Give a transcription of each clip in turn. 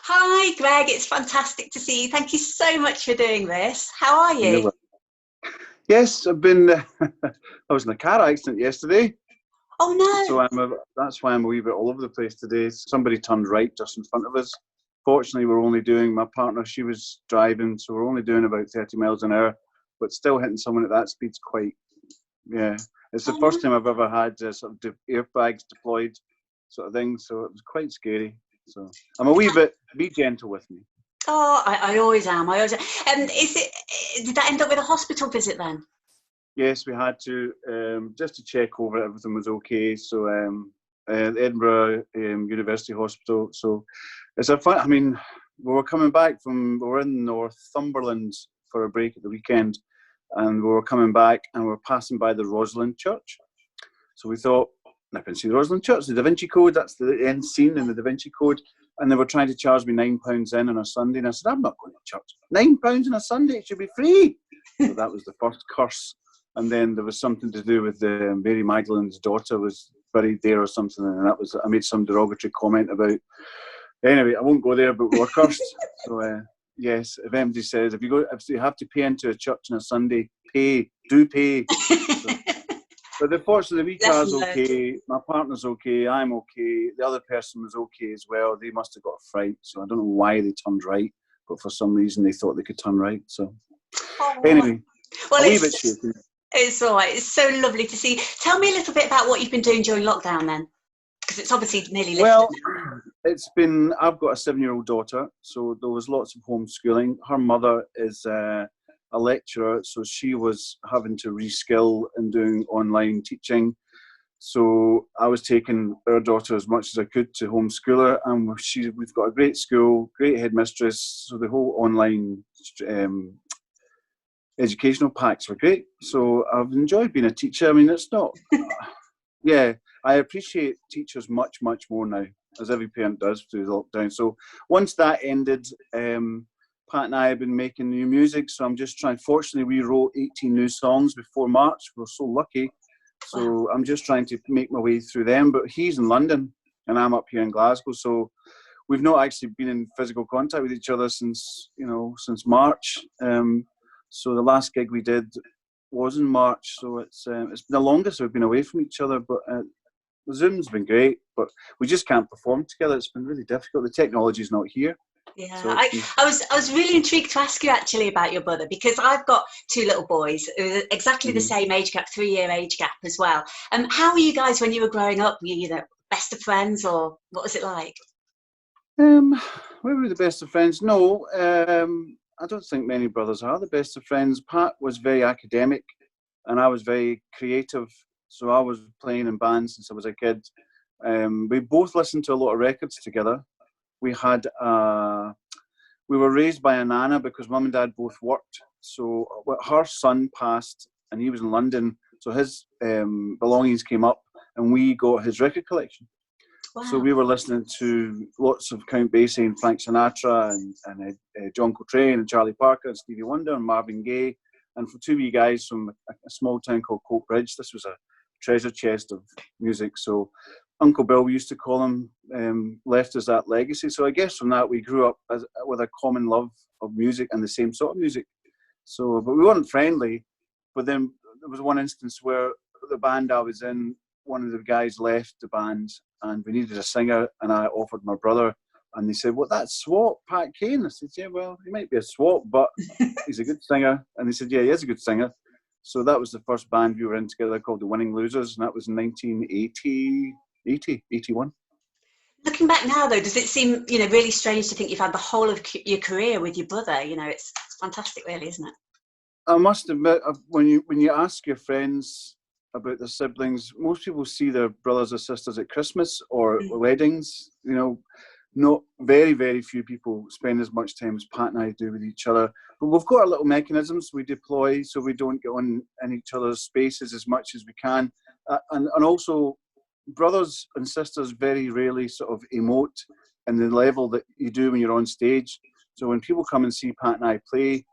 Hi, Greg. It's fantastic to see you. Thank you so much for doing this. How are you? Yes, I've been. I was in a car accident yesterday, Oh no. so that's why I'm a wee bit all over the place today. Somebody turned right just in front of us. Fortunately, we're only doing, my partner, she was driving, so we're only doing about 30 miles an hour, but still hitting someone at that speed's quite, yeah. It's the Oh first no. time I've ever had sort of airbags deployed, sort of thing. So it was quite scary. So I'm a wee bit. Be gentle with me. Oh, I always am. I always am. Did that end up with a hospital visit then? Yes, we had to just to check over everything was okay. So Edinburgh University Hospital. So it's a fun. I mean, we were in Northumberland for a break at the weekend, and we were coming back, and we were passing by the Rosalind Church. So we thought, nip and see the Rosalind Church, the Da Vinci Code. That's the end scene in the Da Vinci Code. And they were trying to charge me £9 in on a Sunday, and I said, I'm not going to church. £9 on a Sunday, it should be free. So that was the first curse. And then there was something to do with Mary Magdalene's daughter was buried there or something, and I made some derogatory comment about. Anyway, I won't go there, but we were cursed. So yes, if anybody says if you have to pay into a church on a Sunday, do pay. So, but fortunately, the wee car's okay. My partner's okay. I'm okay. The other person was okay as well. They must have got a fright, so I don't know why they turned right, but for some reason they thought they could turn right. So anyway, well, a wee bit shaky. It's all right. It's so lovely to see. Tell me a little bit about what you've been doing during lockdown then, because it's obviously nearly lifted. Well, I've got a 7-year-old daughter, so there was lots of homeschooling. Her mother is a lecturer, so she was having to reskill and doing online teaching. So I was taking our daughter as much as I could to homeschool her, and we've got a great school, great headmistress, so the whole online educational packs were great. So I've enjoyed being a teacher. I mean, it's not, yeah, I appreciate teachers much, much more now, as every parent does through the lockdown. So once that ended, Pat and I have been making new music. So I'm just trying, fortunately, we wrote 18 new songs before March. We're so lucky. So I'm just trying to make my way through them. But he's in London and I'm up here in Glasgow. So we've not actually been in physical contact with each other since March. So the last gig we did was in March. So it's been the longest we've been away from each other. But Zoom's been great, but we just can't perform together. It's been really difficult. The technology's not here. Yeah, so I was really intrigued to ask you actually about your brother, because I've got 2 little boys, exactly the same age gap, 3-year age gap as well. How were you guys when you were growing up? Were you best of friends, or what was it like? We were the best of friends. No, I don't think many brothers are the best of friends. Pat was very academic, and I was very creative. So I was playing in bands since I was a kid. We both listened to a lot of records together. We were raised by a nana because mum and dad both worked. So her son passed and he was in London. So his belongings came up and we got his record collection. Wow. So we were listening to lots of Count Basie and Frank Sinatra and John Coltrane and Charlie Parker and Stevie Wonder and Marvin Gaye. And for 2 wee guys from a small town called Coatbridge, this was a treasure chest of music. So Uncle Bill, we used to call him, left us that legacy. So I guess from that we grew up with a common love of music and the same sort of music. So, but we weren't friendly. But then there was one instance where the band I was in, one of the guys left the band and we needed a singer, and I offered my brother, and they said, "Well, that's Swap, Pat Kane." I said, "Yeah, well, he might be a swap, but he's a good singer." And they said, "Yeah, he is a good singer." So that was the first band we were in together called the Winning Losers, and that was in 1981. Looking back now, though, does it seem, really strange to think you've had the whole of your career with your brother? It's fantastic, really, isn't it? I must admit, when you ask your friends about their siblings, most people see their brothers or sisters at Christmas or weddings. Not very, very few people spend as much time as Pat and I do with each other. But we've got our little mechanisms we deploy so we don't get on in each other's spaces as much as we can. And also, brothers and sisters very rarely sort of emote in the level that you do when you're on stage. So when people come and see Pat and I play,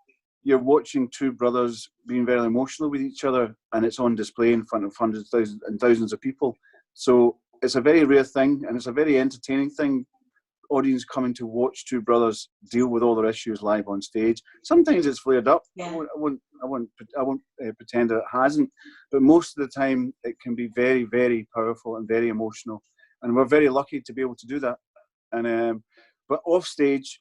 you're watching 2 brothers being very emotional with each other, and it's on display in front of hundreds, thousands, and thousands of people. So it's a very rare thing, and it's a very entertaining thing. audience coming to watch two brothers deal with all their issues live on stage. Sometimes it's flared up. Yeah. I won't pretend that it hasn't. But most of the time, it can be very, very powerful and very emotional. And we're very lucky to be able to do that. And but off stage,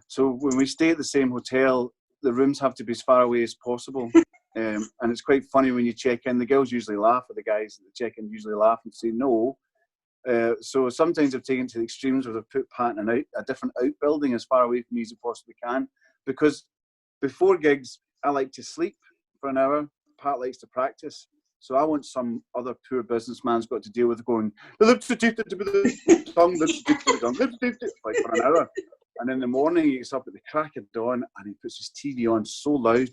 so when we stay at the same hotel, the rooms have to be as far away as possible. And it's quite funny when you check in. The girls usually laugh at the guys that check in, usually laugh and say no. So sometimes I've taken to the extremes where they've put Pat in a different outbuilding as far away from me as I possibly can. Because before gigs, I like to sleep for an hour. Pat likes to practice. So I want some other poor businessman's got to deal with going, like for an hour. And in the morning, he gets up at the crack of dawn and he puts his TV on so loud.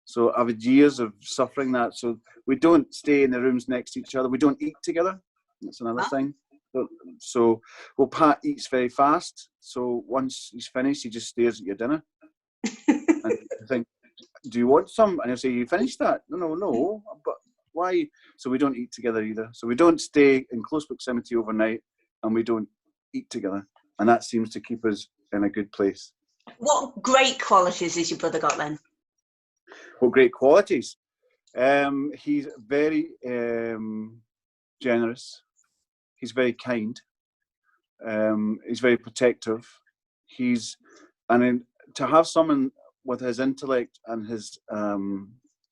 So I've had years of suffering that. So we don't stay in the rooms next to each other. We don't eat together. That's another thing. So, well, Pat eats very fast. So once he's finished, he just stares at your dinner. And you think, do you want some? And he'll say, you finished that? No. But why? So we don't eat together either. So we don't stay in close proximity overnight and we don't eat together. And that seems to keep us in a good place. What great qualities has your brother got then? What great qualities? He's very generous. He's very kind. He's very protective. To have someone with his intellect and his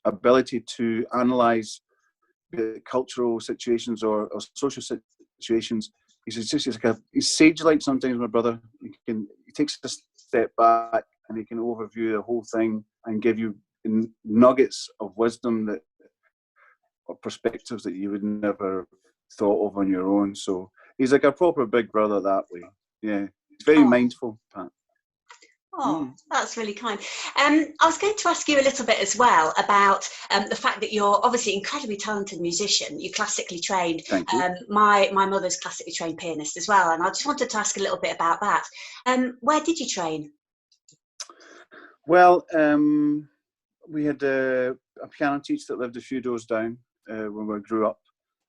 ability to analyse cultural situations or social situations, he's sage-like sometimes, my brother. He takes a step back and he can overview the whole thing and give you nuggets of wisdom or perspectives that you would never thought of on your own. So he's like a proper big brother that way. Yeah, he's very mindful, Pat. Oh, that's really kind. I was going to ask you a little bit as well about the fact that you're obviously an incredibly talented musician. You're classically trained. Thank you. My mother's classically trained pianist as well, and I just wanted to ask a little bit about that. Where did you train? Well, we had a piano teacher that lived a few doors down when we grew up,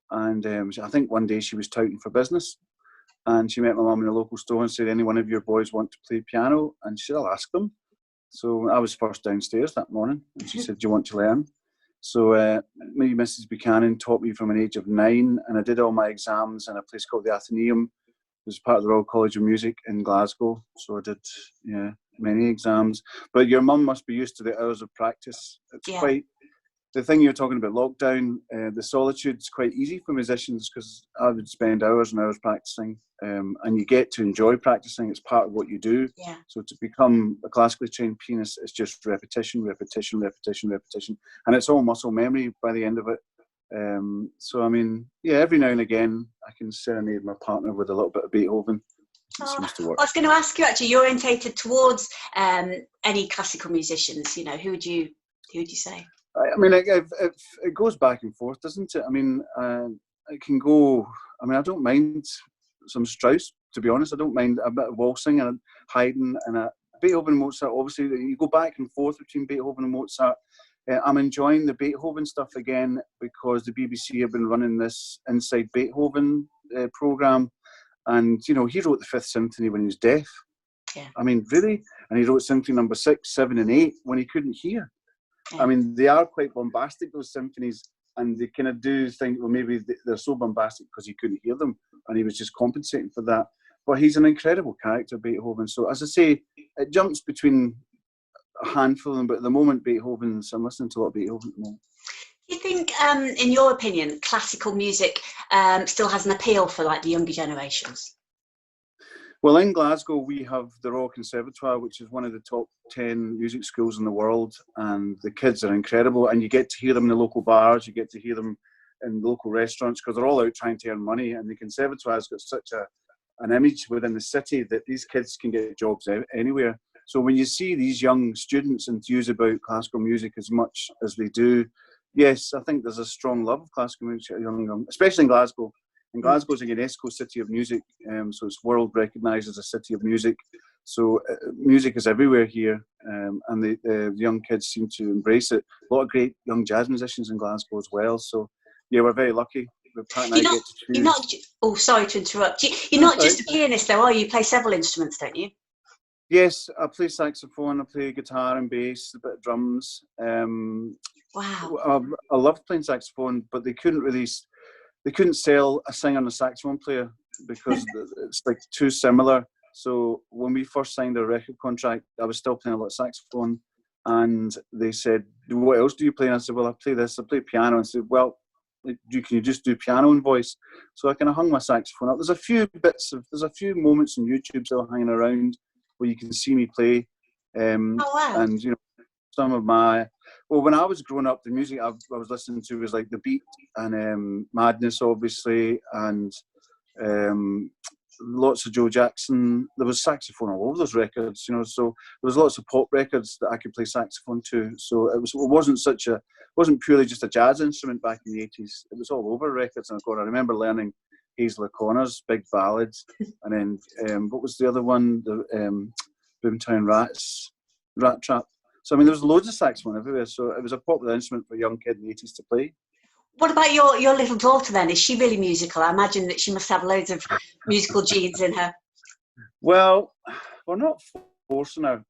and I think one day she was touting for business. And she met my mum in a local store and said, any one of your boys want to play piano? And she said, I'll ask them. So I was first downstairs that morning. And she said, do you want to learn? So me, Mrs. Buchanan taught me from an age of 9. And I did all my exams in a place called the Athenaeum. It was part of the Royal College of Music in Glasgow. So I did many exams. But your mum must be used to the hours of practice. It's quite... The thing you're talking about, lockdown, the solitude's quite easy for musicians because I would spend hours and hours practicing, and you get to enjoy practicing. It's part of what you do. Yeah. So to become a classically trained pianist, it's just repetition, and it's all muscle memory by the end of it. So I mean, every now and again, I can serenade my partner with a little bit of Beethoven. It seems to work. I was going to ask you actually, you're orientated towards any classical musicians. You know, who would you say? I mean, it goes back and forth, doesn't it? I mean, it can go. I mean, I don't mind some Strauss, to be honest. I don't mind a bit of waltzing and Haydn and Beethoven, Mozart. Obviously, you go back and forth between Beethoven and Mozart. I'm enjoying the Beethoven stuff again because the BBC have been running this Inside Beethoven program, and he wrote the Fifth Symphony when he was deaf. Yeah. I mean, really, and he wrote Symphony Number 6, 7, and 8 when he couldn't hear. I mean, they are quite bombastic, those symphonies, and they kind of do think, well, maybe they're so bombastic because he couldn't hear them, and he was just compensating for that. But he's an incredible character, Beethoven. So, as I say, it jumps between a handful of them, but at the moment, I'm listening to a lot of Beethoven at the moment. Do you think, in your opinion, classical music still has an appeal for, like, the younger generations? Well, in Glasgow, we have the Royal Conservatoire, which is one of the top 10 music schools in the world, and the kids are incredible, and you get to hear them in the local bars, you get to hear them in local restaurants, because they're all out trying to earn money, and the Conservatoire's got such an image within the city that these kids can get jobs anywhere. So when you see these young students enthuse about classical music as much as they do, yes, I think there's a strong love of classical music, especially in Glasgow. And Glasgow is a UNESCO city of music, so it's world recognised as a city of music. So music is everywhere here, and the young kids seem to embrace it. A lot of great young jazz musicians in Glasgow as well. So yeah, we're very lucky. Pat and I You're not. get to You're choose. not. Oh, sorry to interrupt. You're That's not right. just a pianist, though, are you? You play several instruments, don't you? Yes, I play saxophone, I play guitar and bass, a bit of drums. Wow. I loved playing saxophone, but they couldn't sell a singer and a saxophone player because it's like too similar. So when we first signed our record contract, I was still playing a lot of saxophone, and they said, "What else do you play?" And I said, "Well, I play this. I play piano." And I said, "Well, can you just do piano and voice?" So I kind of hung my saxophone up. There's a few moments on YouTube still hanging around where you can see me play, Oh, wow. and some of my, well, when I was growing up, the music I was listening to was like The Beat and Madness, obviously, and um, lots of Joe Jackson. There was saxophone all over those records, so there was lots of pop records that I could play saxophone to. So it wasn't purely just a jazz instrument back in the 80s. It was all over records. And of course, I remember learning Hazel O'Connor's Big Ballads, and then what was the other one? The Boomtown Rat Trap. So I mean, there was loads of saxophone everywhere. So it was a popular instrument for a young kid in the 80s to play. What about your little daughter then? Is she really musical? I imagine that she must have loads of musical genes in her. Well, we're not forcing her.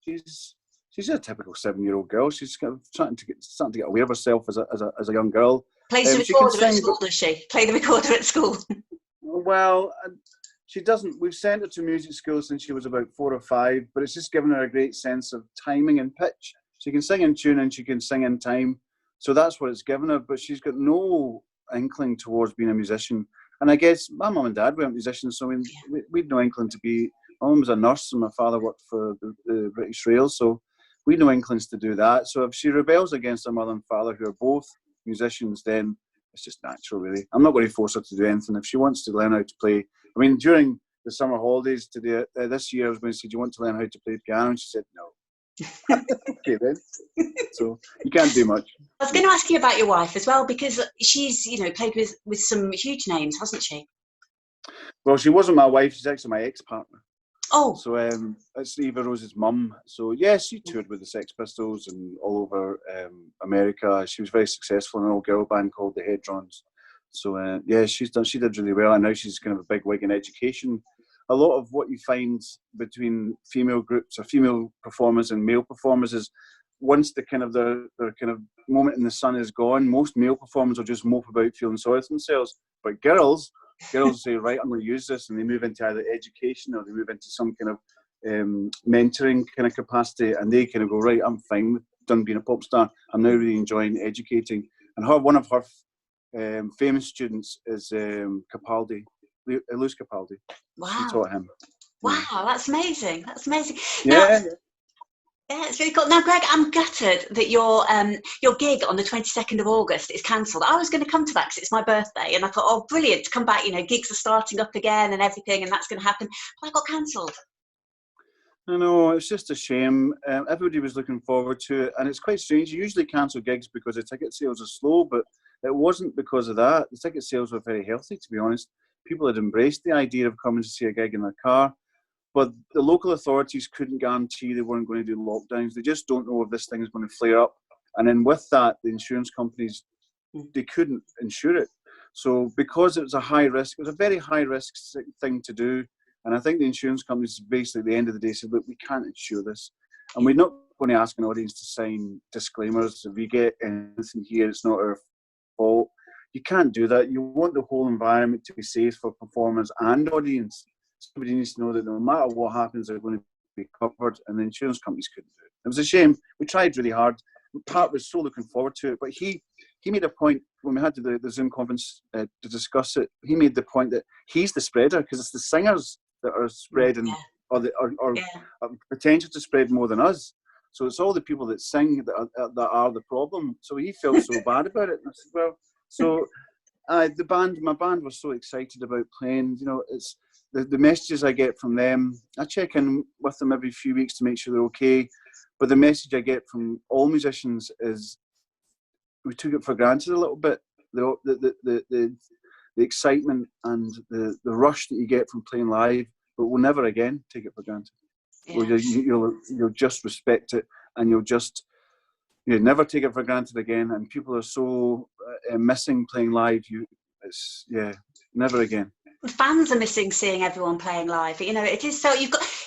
She's a typical 7-year-old girl. She's kind of starting to get aware of herself as a young girl. Plays the She can recorder at sing, school, does she? Play the recorder at school. well, she doesn't. We've sent her to music school since she was about 4 or 5, but it's just given her a great sense of timing and pitch. She can sing in tune and she can sing in time. So that's what it's given her, but she's got no inkling towards being a musician. And I guess my mum and dad weren't musicians, so we'd no inkling to be. My mum was a nurse and my father worked for the British Rail, so we'd no inklings to do that. So if she rebels against her mother and father, who are both musicians, then it's just natural, really. I'm not going to force her to do anything. If she wants to learn how to play, I mean, during the summer holidays this year, I was going to say, "Do you want to learn how to play piano?" And she said, "No." Okay, then. So you can't do much. I was going to ask you about your wife as well, because she's, played with some huge names, hasn't she? Well, she wasn't my wife. She's actually my ex-partner. Oh. So it's Eva Rose's mum. So yes, she toured with the Sex Pistols and all over America. She was very successful in an all-girl band called the Hedrons. So yeah, she did really well, and now she's kind of a big wig in education. A lot of what you find between female groups or female performers and male performers is once their kind of moment in the sun is gone, most male performers will just mope about feeling sorry for themselves. But girls say, "Right, I'm going to use this," and they move into either education or they move into some kind of mentoring kind of capacity, and they kind of go, "Right, I'm fine with done being a pop star. I'm now really enjoying educating." And one of her famous students is Capaldi, Lewis Capaldi. Wow. She taught him. Wow, that's amazing. That's amazing. Yeah. Yeah, it's really cool. Now, Greg, I'm gutted that your gig on the 22nd of August is cancelled. I was going to come to that because it's my birthday, and I thought, oh, brilliant, to come back, gigs are starting up again and everything, and that's going to happen. But I got cancelled. I know, it's just a shame. Everybody was looking forward to it, and it's quite strange. You usually cancel gigs because the ticket sales are slow, but it wasn't because of that. The ticket sales were very healthy, to be honest. People had embraced the idea of coming to see a gig in their car. But the local authorities couldn't guarantee they weren't going to do lockdowns. They just don't know if this thing is going to flare up. And then with that, the insurance companies, they couldn't insure it. So because it was it was a very high risk thing to do. And I think the insurance companies basically at the end of the day said, "Look, we can't insure this. And we're not going to ask an audience to sign disclaimers. If we get anything here, it's not our fault." You can't do that. You want the whole environment to be safe for performers and audience. Somebody needs to know that no matter what happens, they're going to be covered, and the insurance companies couldn't do it. It was a shame. We tried really hard. Pat was so looking forward to it, but he made a point when we had the Zoom conference to discuss it. He made the point that he's the spreader because it's the singers that are spreading or potential to spread more than us. So it's all the people that sing that are the problem. So he felt so bad about it. And I said, well, so my band was so excited about playing. It's the messages I get from them. I check in with them every few weeks to make sure they're okay. But the message I get from all musicians is we took it for granted a little bit. The excitement and the rush that you get from playing live, but we'll never again take it for granted. Yeah. You'll just respect it, and you'll just you never take it for granted again. And people are so missing playing live. It's never again. Fans are missing seeing everyone playing live. You know, it is so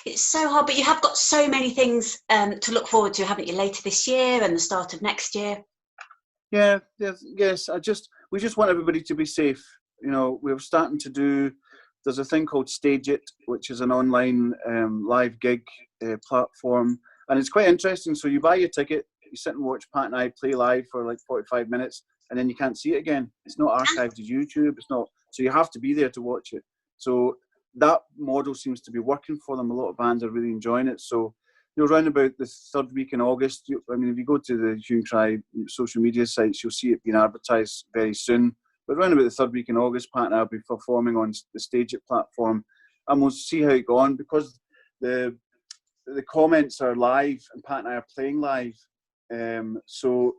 it's so hard, but you have got so many things to look forward to, haven't you? Later this year and the start of next year. Yeah, yes. We just want everybody to be safe. You know, we're starting to do. There's a thing called Stage It, which is an online live gig platform, and it's quite interesting. So you buy your ticket, you sit and watch Pat and I play live for like 45 minutes, and then you can't see it again. It's not archived to YouTube. It's not. So you have to be there to watch it. So that model seems to be working for them. A lot of bands are really enjoying it. So around about the third week in August, I mean, if you go to the Hue and Cry social media sites, you'll see it being advertised very soon. But around about the third week in August, Pat and I will be performing on the Stage It platform, and we'll see how it goes on, because the comments are live and Pat and I are playing live. So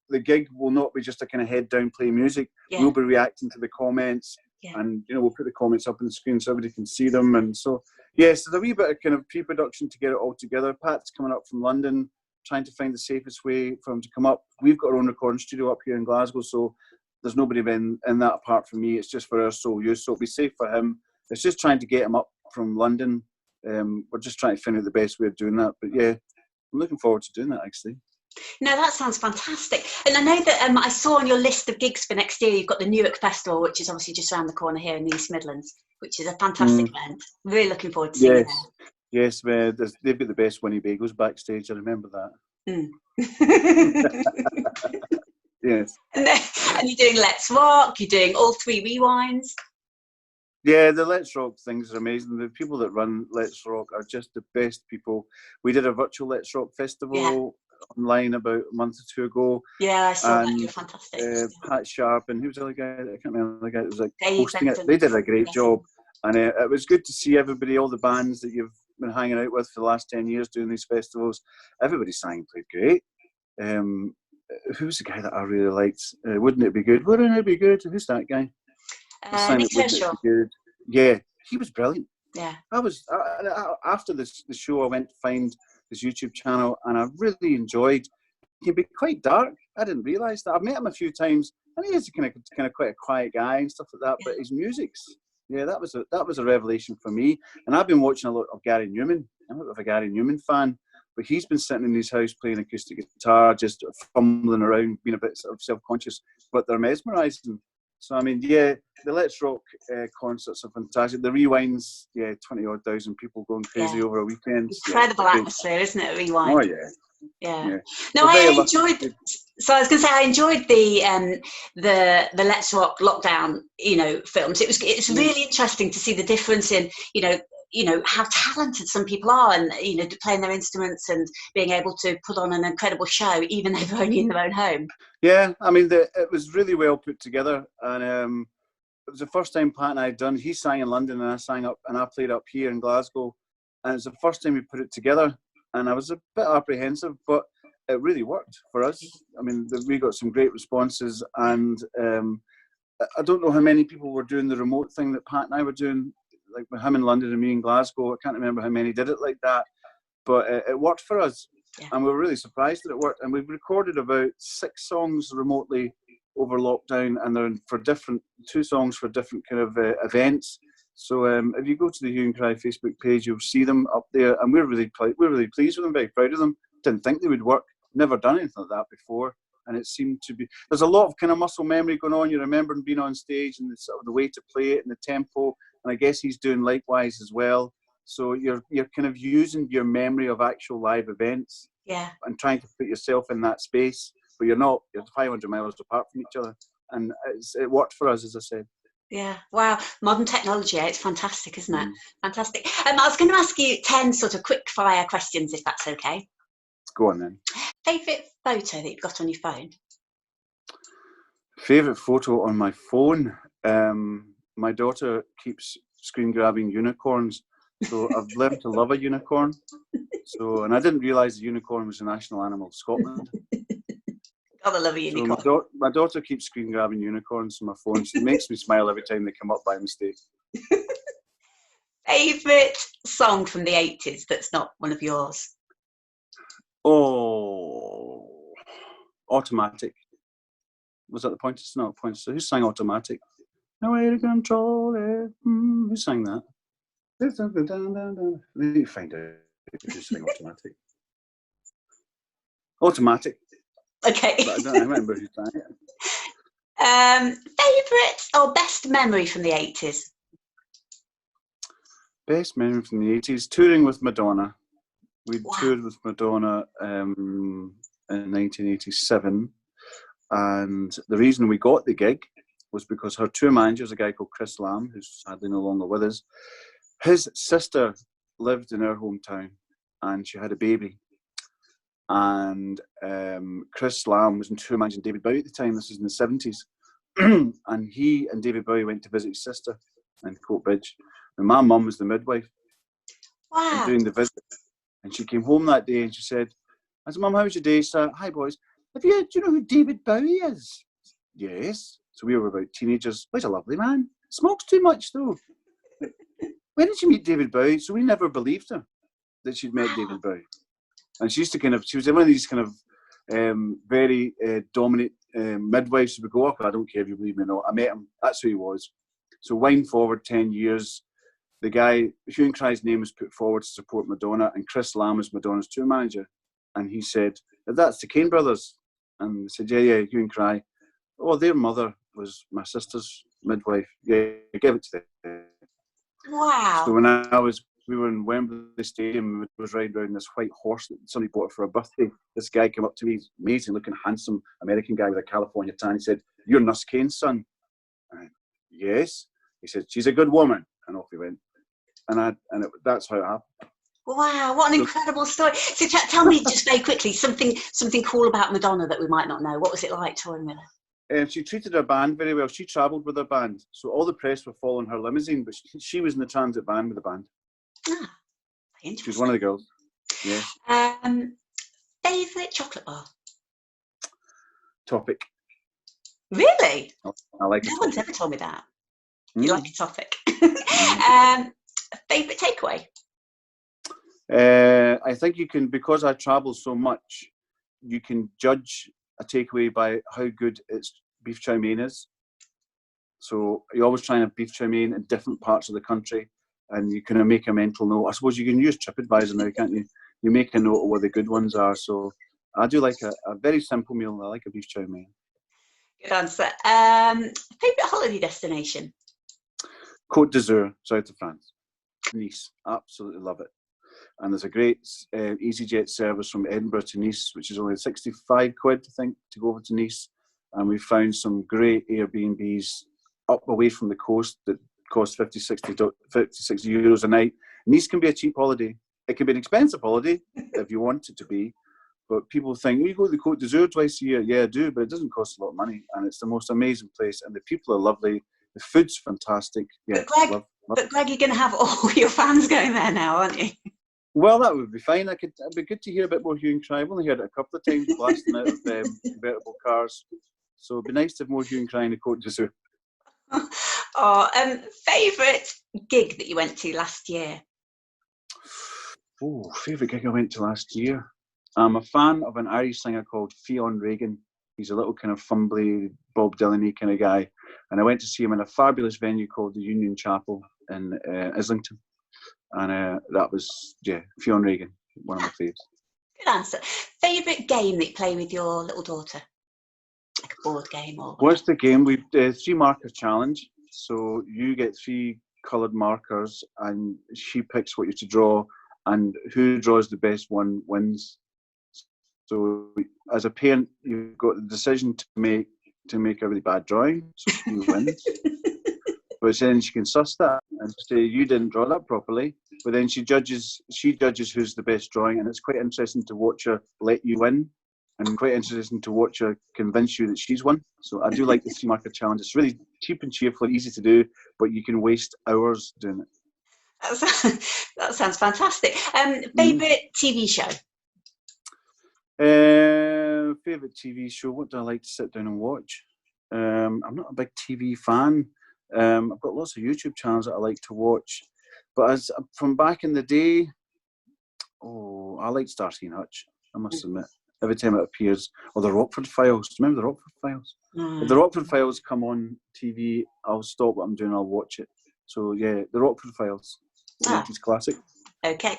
the gig will not be just a kind of head down play music. Yeah. We'll be reacting to the comments, and we'll put the comments up on the screen so everybody can see them. And so yes, there's a wee bit of kind of pre-production to get it all together. Pat's coming up from London, trying to find the safest way for him to come up. We've got our own recording studio up here in Glasgow, so there's nobody in that apart from me. It's just for our sole use, so it'll be safe for him. It's just trying to get him up from London. We're just trying to find out the best way of doing that. But yeah, I'm looking forward to doing that, actually. No, that sounds fantastic. And I know that I saw on your list of gigs for next year, you've got the Newark Festival, which is obviously just around the corner here in the East Midlands, which is a fantastic event. Really looking forward to seeing you there. Yes, they've got the best Winnebagos backstage. I remember that. Yes. And you're doing Let's Rock, you're doing all 3 rewinds. Yeah, the Let's Rock things are amazing. The people that run Let's Rock are just the best people. We did a virtual Let's Rock festival online about a month or 2 ago. Yeah, I saw that. You're fantastic. Pat Sharp and who was the other guy? I can't remember the guy that was like hosting it. They did a great job. And it was good to see everybody, all the bands that you've been hanging out with for the last 10 years doing these festivals. Everybody sang and played great. Who was the guy that I really liked? Wouldn't It Be Good? Wouldn't It Be Good? Who's that guy? Yeah, he was brilliant. Yeah, after the show, I went to find his YouTube channel, and I really enjoyed. He can be quite dark. I didn't realise that. I've met him a few times, and he is kind of quite a quiet guy and stuff like that. But his music's that was a revelation for me. And I've been watching a lot of Gary Newman. I'm a bit of a Gary Newman fan. But he's been sitting in his house playing acoustic guitar, just fumbling around, being a bit sort of self-conscious, but they're mesmerising. So, I mean, yeah, the Let's Rock concerts are fantastic. The rewinds, 20-odd thousand people going crazy over a weekend. Incredible atmosphere, isn't it, a rewind? Oh, yeah. Yeah. No, I enjoyed. So I was going to say, I enjoyed the Let's Rock lockdown, films. It's really interesting to see the difference in, how talented some people are, and playing their instruments and being able to put on an incredible show, even though they're only in their own home. Yeah, I mean, it was really well put together, and it was the first time Pat and I had done. He sang in London, and I sang up, and I played up here in Glasgow, and it was the first time we put it together. And I was a bit apprehensive, but it really worked for us. I mean, we got some great responses, and I don't know how many people were doing the remote thing that Pat and I were doing, like with him in London and me in Glasgow. I can't remember how many did it like that, but it worked for us, and we were really surprised that it worked. And we've recorded about 6 songs remotely over lockdown, and they're for 2 songs for different kind of events. So if you go to the Hue and Cry Facebook page, you'll see them up there, and we're really pleased with them, very proud of them. Didn't think they would work, never done anything like that before, and it seemed to be. There's a lot of kind of muscle memory going on. You remember being on stage and the way to play it and the tempo, and I guess he's doing likewise as well. So you're kind of using your memory of actual live events, and trying to put yourself in that space, but you're not. You're 500 miles apart from each other, and it worked for us, as I said. Yeah, wow. Modern technology, it's fantastic, isn't it? Fantastic. I was going to ask you 10 sort of quick fire questions, if that's okay. Go on then. Favourite photo that you've got on your phone? Favourite photo on my phone? My daughter keeps screen grabbing unicorns, so I've learned to love a unicorn. And I didn't realise the unicorn was the national animal of Scotland. Gotta love a unicorn. So my daughter keeps screen grabbing unicorns on my phone. So it makes me smile every time they come up by mistake. Favourite song from the 80s that's not one of yours? Oh, Automatic. Was that the Pointers? No, Pointers. So who sang Automatic? No way to control it. Who sang that? We need to find out who sang Automatic. Automatic. Okay. But I don't remember who sang it. Favourite or best memory from the 80s? Best memory from the 80s, touring with Madonna. We Wow. toured with Madonna in 1987. And the reason we got the gig was because her tour manager was a guy called Chris Lamb, who's sadly no longer with us. His sister lived in our hometown and she had a baby. And Chris Lamb was in tour managing David Bowie at the time. This was in the 70s. And he and David Bowie went to visit his sister in Coatbridge. And my mum was the midwife. Wow. Doing the visit. And she came home that day and she said, I said, Mum, how was your day? She said, hi, boys. Do you know who David Bowie is? Yes. So we were about teenagers. He's a lovely man. Smokes too much, though. When did you meet David Bowie? So we never believed her that she'd met David Bowie. And she used to she was one of these kind of very dominant midwives who would go, I don't care if you believe me or not. I met him. That's who he was. So wind forward 10 years, the guy, Hugh and Cry's name was put forward to support Madonna, and Chris Lamb was Madonna's tour manager. And he said, that's the Kane brothers. And they said, yeah, Hugh and Cry. Oh, their mother was my sister's midwife. Yeah, give it to them. Wow. So when we were in Wembley Stadium, we was riding around this white horse that somebody bought for a birthday. This guy came up to me, amazing looking, handsome American guy with a California tan. He said, you're Nurse Kane's son. I went, yes. He said, she's a good woman. And off he went. That's how it happened. Wow, what an incredible story. So tell me just very quickly, something cool about Madonna that we might not know. What was it like touring with her? She treated her band very well. She travelled with her band. So all the press were following her limousine, but she was in the transit van with the band. Ah, interesting. She was one of the girls. Yes. Favourite chocolate bar? Topic. Really? I like it. No one's ever told me that. You like a topic. Favourite takeaway? I think you can, because I travel so much, you can judge a takeaway by how good its beef chow mein is. So you always try and have beef chow mein in different parts of the country, and you can make a mental note. I suppose you can use TripAdvisor now, can't you? You make a note of where the good ones are. So I do like a very simple meal. I like a beef chow mein. Good answer. Favourite holiday destination? Côte d'Azur, south of France. Nice. Absolutely love it. And there's a great EasyJet service from Edinburgh to Nice, which is only 65 quid, I think, to go over to Nice. And we found some great Airbnbs up away from the coast that cost 50, 60 euros a night. Nice can be a cheap holiday. It can be an expensive holiday if you want it to be. But people think, you go to the Côte d'Azur twice a year. Yeah, I do, but it doesn't cost a lot of money. And it's the most amazing place. And the people are lovely. The food's fantastic. Yeah, but Greg, you're going to have all your fans going there now, aren't you? Well, that would be fine. It'd be good to hear a bit more Hugh and Cry. I've only heard it a couple of times blasting out of convertible cars. So it'd be nice to have more Hugh and Cry in the Côte d'Azur. Favourite gig that you went to last year? Oh, favourite gig I went to last year? I'm a fan of an Irish singer called Feein Regan. He's a little kind of fumbly, Bob Dylan-y kind of guy. And I went to see him in a fabulous venue called the Union Chapel in Islington. And that was, Feein Regan, one of my favourites. Good answer. Favourite game that you play with your little daughter? Like a board game or whatever. What's the game? We 3-marker challenge. So you get 3 coloured markers and she picks what you're to draw, and who draws the best one wins. So as a parent, you've got the decision to make a really bad drawing, so who wins. But then she can suss that and say, you didn't draw that properly. But then she judges who's the best drawing, and it's quite interesting to watch her let you win, and quite interesting to watch her convince you that she's won. So I do like the 3-marker challenge. It's really cheap and cheerful, easy to do, but you can waste hours doing it. That sounds fantastic. Favourite TV show? Favourite TV show? What do I like to sit down and watch? I'm not a big TV fan. I've got lots of YouTube channels that I like to watch, but from back in the day, I like Starsky and Hutch, I must admit. every time it appears. Or the Rockford Files. Do you remember the Rockford Files? If the Rockford Files come on TV, I'll stop what I'm doing, I'll watch it. So yeah, the Rockford Files, 90s classic. Okay.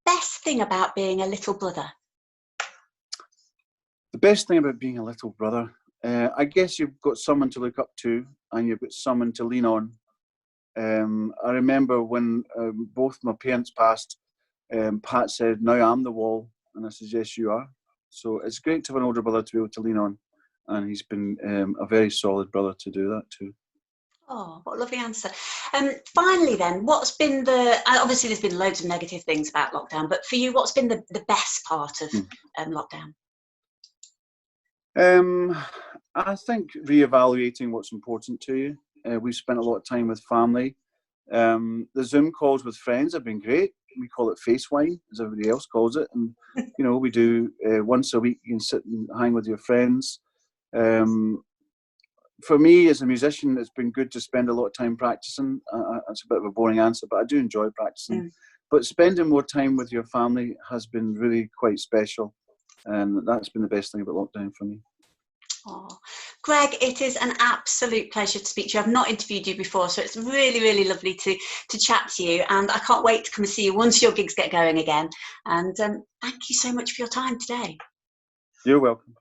Best thing about being a little brother? The best thing about being a little brother, I guess you've got someone to look up to and you've got someone to lean on. I remember when both my parents passed, Pat said, "Now I'm the wall," and I said, "Yes, you are." So it's great to have an older brother to be able to lean on, and he's been a very solid brother to do that too. Oh, what a lovely answer. Finally then, what's been obviously there's been loads of negative things about lockdown, but for you, what's been the best part of lockdown? I think reevaluating what's important to you. We've spent a lot of time with family. The Zoom calls with friends have been great. We call it face wine, as everybody else calls it. And, we do once a week, you can sit and hang with your friends. For me, as a musician, it's been good to spend a lot of time practicing. That's a bit of a boring answer, but I do enjoy practicing. But spending more time with your family has been really quite special. And that's been the best thing about lockdown for me. Oh, Greg, it is an absolute pleasure to speak to you. I've not interviewed you before, so it's really, really lovely to chat to you. And I can't wait to come and see you once your gigs get going again. And thank you so much for your time today. You're welcome.